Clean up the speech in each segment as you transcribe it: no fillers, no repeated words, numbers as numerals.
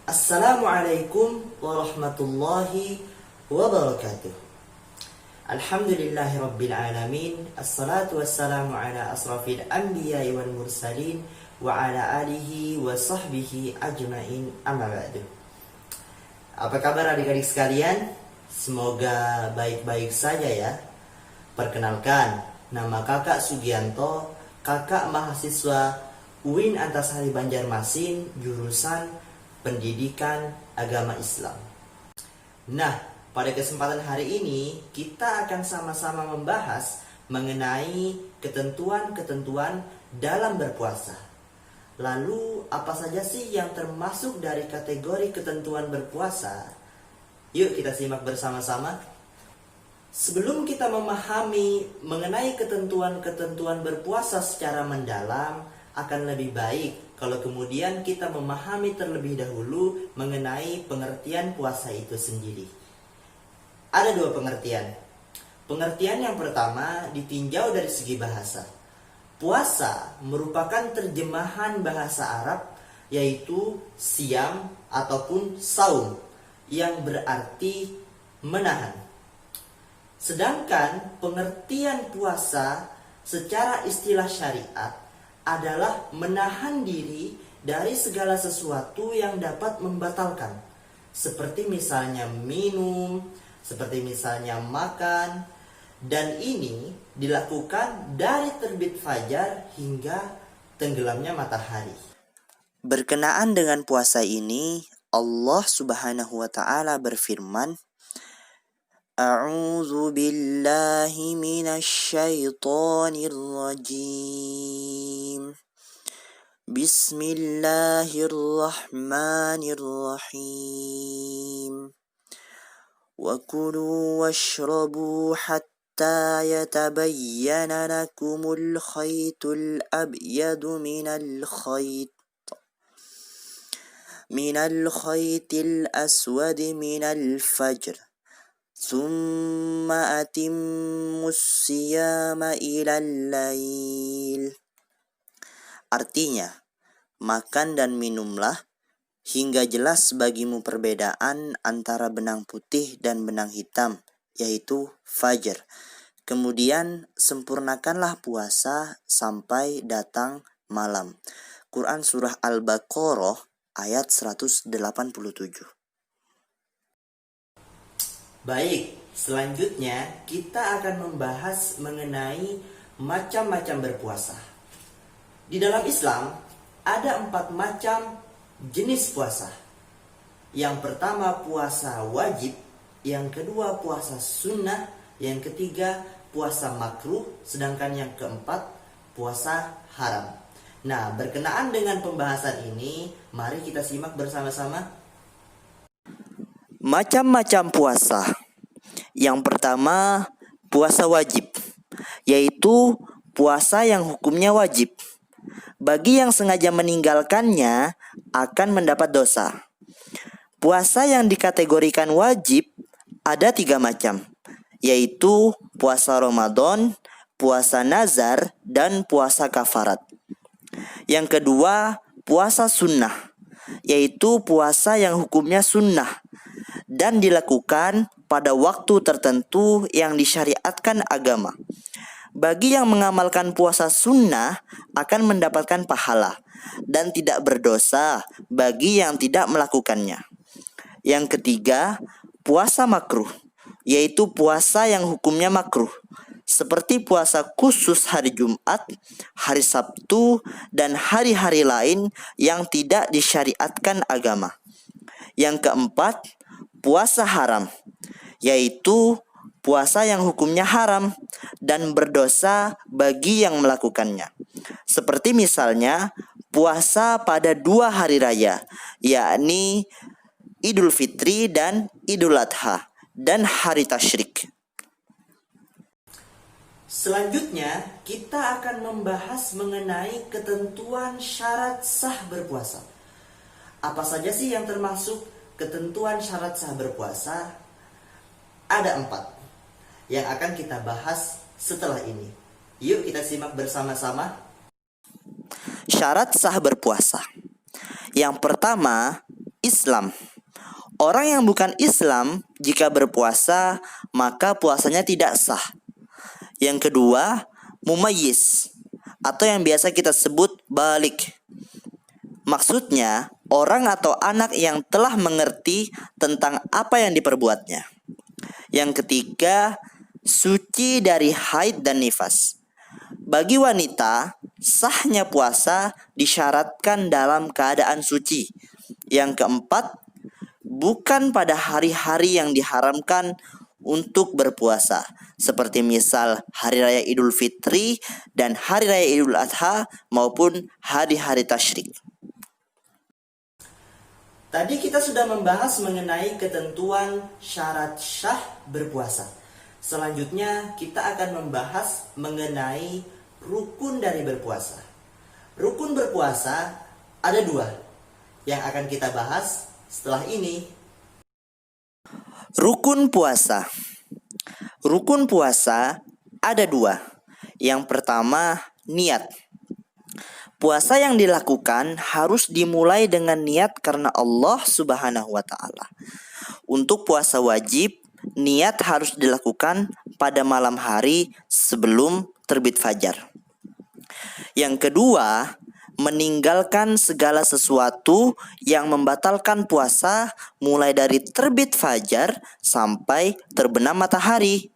Assalamualaikum warahmatullahi wabarakatuh. Alhamdulillahi rabbil alamin. Assalatu wassalamu ala asrafil anbiya'i wal mursalin wa ala alihi wa sahbihi ajmain, amma ba'du. Apa kabar adik-adik sekalian? Semoga baik-baik saja ya. Perkenalkan, nama kakak Sugianto, kakak mahasiswa UIN Antasari Banjarmasin, jurusan Pendidikan Agama Islam. Nah, pada kesempatan hari ini kita akan sama-sama membahas mengenai ketentuan-ketentuan dalam berpuasa. Lalu, apa saja sih yang termasuk dari kategori ketentuan berpuasa? Yuk kita simak bersama-sama. Sebelum kita memahami mengenai ketentuan-ketentuan berpuasa secara mendalam, akan lebih baik kalau kemudian kita memahami terlebih dahulu mengenai pengertian puasa itu sendiri. Ada dua pengertian. Pengertian yang pertama ditinjau dari segi bahasa. Puasa merupakan terjemahan bahasa Arab, yaitu siam ataupun saum, yang berarti menahan. Sedangkan pengertian puasa secara istilah syariat adalah menahan diri dari segala sesuatu yang dapat membatalkan, seperti misalnya minum, seperti misalnya makan, dan ini dilakukan dari terbit fajar hingga tenggelamnya matahari. Berkenaan dengan puasa ini, Allah Subhanahu wa taala berfirman, A'udzu billahi minasy syaithanir rajim. Bismillahirrahmanirrahim. Wa kulu washrabu hatta yatabayyana lakumul khaytul abyadu minal khaytil aswadi minal fajr. Tsumma atimmus siyama ilal lail. Artinya, makan dan minumlah hingga jelas bagimu perbedaan antara benang putih dan benang hitam, yaitu fajar. Kemudian sempurnakanlah puasa sampai datang malam. Quran Surah Al-Baqarah ayat 187. Baik, selanjutnya kita akan membahas mengenai macam-macam berpuasa. Di dalam Islam ada 4 macam jenis puasa. Yang pertama puasa wajib, yang kedua puasa sunnah, yang ketiga puasa makruh, sedangkan yang keempat puasa haram. Nah, berkenaan dengan pembahasan ini, mari kita simak bersama-sama. Macam-macam puasa. Yang pertama, puasa wajib, yaitu puasa yang hukumnya wajib. Bagi yang sengaja meninggalkannya akan mendapat dosa. Puasa yang dikategorikan wajib ada 3 macam, yaitu puasa Ramadan, puasa nazar, dan puasa kafarat. Yang kedua, puasa sunnah, yaitu puasa yang hukumnya sunnah dan dilakukan pada waktu tertentu yang disyariatkan agama. Bagi yang mengamalkan puasa sunnah akan mendapatkan pahala dan tidak berdosa bagi yang tidak melakukannya. Yang ketiga, puasa makruh, yaitu puasa yang hukumnya makruh, seperti puasa khusus hari Jumat, hari Sabtu, dan hari-hari lain yang tidak disyariatkan agama. Yang keempat, puasa haram, yaitu puasa yang hukumnya haram dan berdosa bagi yang melakukannya. Seperti misalnya puasa pada 2 hari raya, yakni Idul Fitri dan Idul Adha, dan hari tasyrik. Selanjutnya, kita akan membahas mengenai ketentuan syarat sah berpuasa. Apa saja sih yang termasuk ketentuan syarat sah berpuasa? Ada 4 yang akan kita bahas setelah ini. Yuk kita simak bersama-sama. Syarat sah berpuasa. Yang pertama, Islam. Orang yang bukan Islam jika berpuasa maka puasanya tidak sah. Yang kedua, mumayyiz atau yang biasa kita sebut balik. Maksudnya, orang atau anak yang telah mengerti tentang apa yang diperbuatnya. Yang ketiga, suci dari haid dan nifas. Bagi wanita, sahnya puasa disyaratkan dalam keadaan suci. Yang keempat, bukan pada hari-hari yang diharamkan untuk berpuasa, seperti misal hari raya Idul Fitri dan hari raya Idul Adha maupun hari-hari tasyrik. Tadi kita sudah membahas mengenai ketentuan syarat syah berpuasa. Selanjutnya kita akan membahas mengenai rukun dari berpuasa. Rukun berpuasa ada 2 yang akan kita bahas setelah ini. Rukun puasa. Rukun puasa ada 2. Yang pertama, niat. Puasa yang dilakukan harus dimulai dengan niat karena Allah Subhanahu wa Ta'ala. Untuk puasa wajib, niat harus dilakukan pada malam hari sebelum terbit fajar. Yang kedua, meninggalkan segala sesuatu yang membatalkan puasa mulai dari terbit fajar sampai terbenam matahari.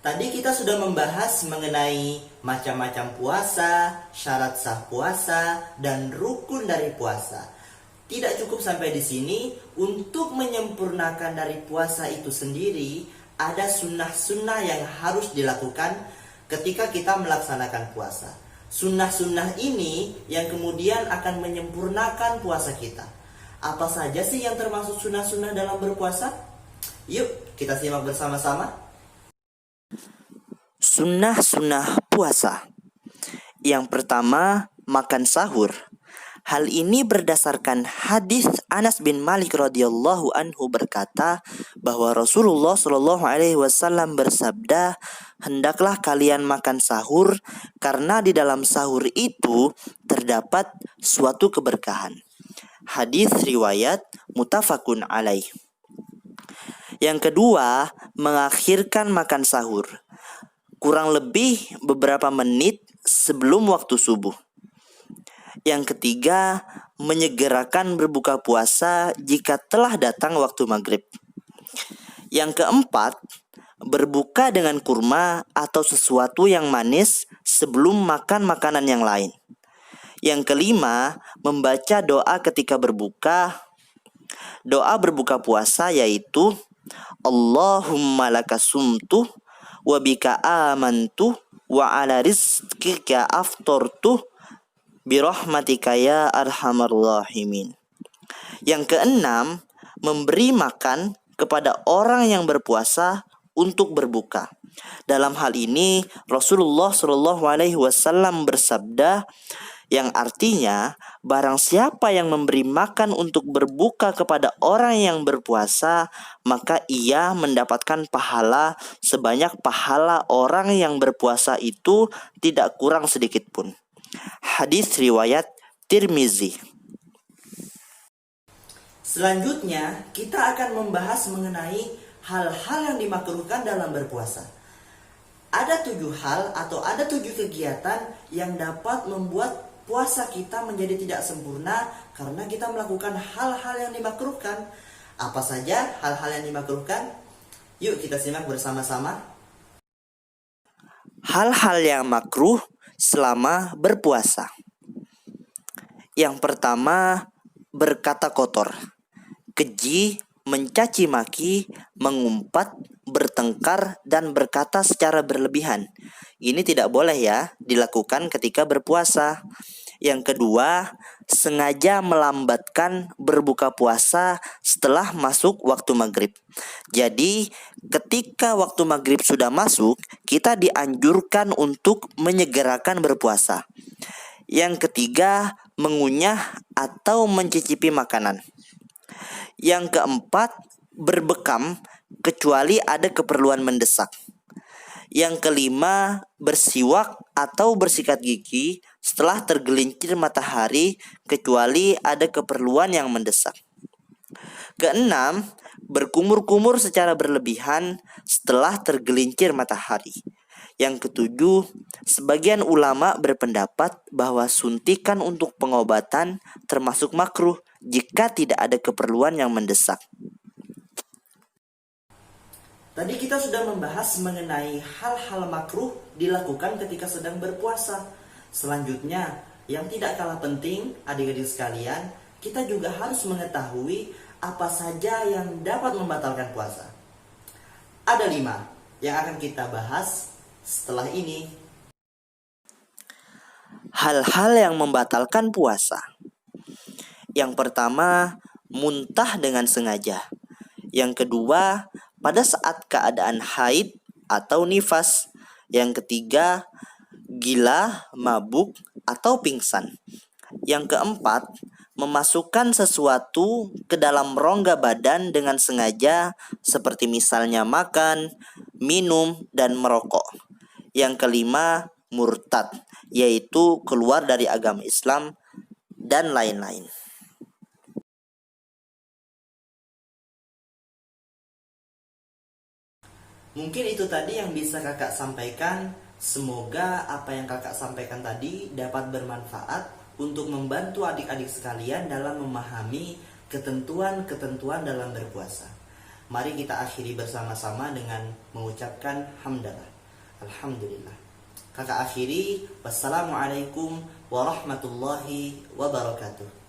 Tadi kita sudah membahas mengenai macam-macam puasa, syarat sah puasa, dan rukun dari puasa. Tidak cukup sampai di sini, untuk menyempurnakan dari puasa itu sendiri, ada sunnah-sunnah yang harus dilakukan ketika kita melaksanakan puasa. Sunnah-sunnah ini yang kemudian akan menyempurnakan puasa kita. Apa saja sih yang termasuk sunnah-sunnah dalam berpuasa? Yuk, kita simak bersama-sama. Sunnah-sunnah puasa. Yang pertama, makan sahur. Hal ini berdasarkan hadis Anas bin Malik radhiyallahu anhu berkata bahwa Rasulullah shallallahu alaihi wasallam bersabda, "Hendaklah kalian makan sahur karena di dalam sahur itu terdapat suatu keberkahan." Hadis riwayat muttafaqun alaih. Yang kedua, mengakhirkan makan sahur. Kurang lebih beberapa menit sebelum waktu subuh. Yang ketiga, menyegerakan berbuka puasa jika telah datang waktu maghrib. Yang keempat, berbuka dengan kurma atau sesuatu yang manis sebelum makan makanan yang lain. Yang kelima, membaca doa ketika berbuka. Doa berbuka puasa yaitu Allahumma laka sumtu wa bika amantu wa ala rizqika aftartu birahmatika ya arhamar rahimin. Yang keenam, memberi makan kepada orang yang berpuasa untuk berbuka. Dalam hal ini Rasulullah Shallallahu alaihi wasallam bersabda, yang artinya barang siapa yang memberi makan untuk berbuka kepada orang yang berpuasa, maka ia mendapatkan pahala sebanyak pahala orang yang berpuasa itu, tidak kurang sedikit pun. Hadis riwayat Tirmizi. Selanjutnya kita akan membahas mengenai hal-hal yang dimakruhkan dalam berpuasa. Ada 7 hal atau ada 7 kegiatan yang dapat membuat puasa kita menjadi tidak sempurna karena kita melakukan hal-hal yang dimakruhkan. Apa saja hal-hal yang dimakruhkan? Yuk kita simak bersama-sama. Hal-hal yang makruh selama berpuasa. Yang pertama, berkata kotor, keji, mencaci maki, mengumpat, bertengkar, dan berkata secara berlebihan. Ini tidak boleh ya dilakukan ketika berpuasa. Yang kedua, sengaja melambatkan berbuka puasa setelah masuk waktu maghrib. Jadi ketika waktu maghrib sudah masuk, kita dianjurkan untuk menyegerakan berpuasa. Yang ketiga, mengunyah atau mencicipi makanan. Yang keempat, berbekam kecuali ada keperluan mendesak. Yang kelima, bersiwak atau bersikat gigi setelah tergelincir matahari kecuali ada keperluan yang mendesak. Keenam, berkumur-kumur secara berlebihan setelah tergelincir matahari. Yang ketujuh, sebagian ulama berpendapat bahwa suntikan untuk pengobatan termasuk makruh jika tidak ada keperluan yang mendesak. Tadi kita sudah membahas mengenai hal-hal makruh dilakukan ketika sedang berpuasa. Selanjutnya, yang tidak kalah penting, adik-adik sekalian, kita juga harus mengetahui apa saja yang dapat membatalkan puasa. Ada 5 yang akan kita bahas setelah ini. Hal-hal yang membatalkan puasa. Yang pertama, muntah dengan sengaja. Yang kedua, pada saat keadaan haid atau nifas. Yang ketiga, gila, mabuk, atau pingsan. Yang keempat, memasukkan sesuatu ke dalam rongga badan dengan sengaja, seperti misalnya makan, minum, dan merokok. Yang kelima, murtad, yaitu keluar dari agama Islam, dan lain-lain. Mungkin itu tadi yang bisa kakak sampaikan. Semoga apa yang kakak sampaikan tadi dapat bermanfaat untuk membantu adik-adik sekalian dalam memahami ketentuan-ketentuan dalam berpuasa. Mari kita akhiri bersama-sama dengan mengucapkan hamdalah. Alhamdulillah. Kakak akhiri, wassalamualaikum warahmatullahi wabarakatuh.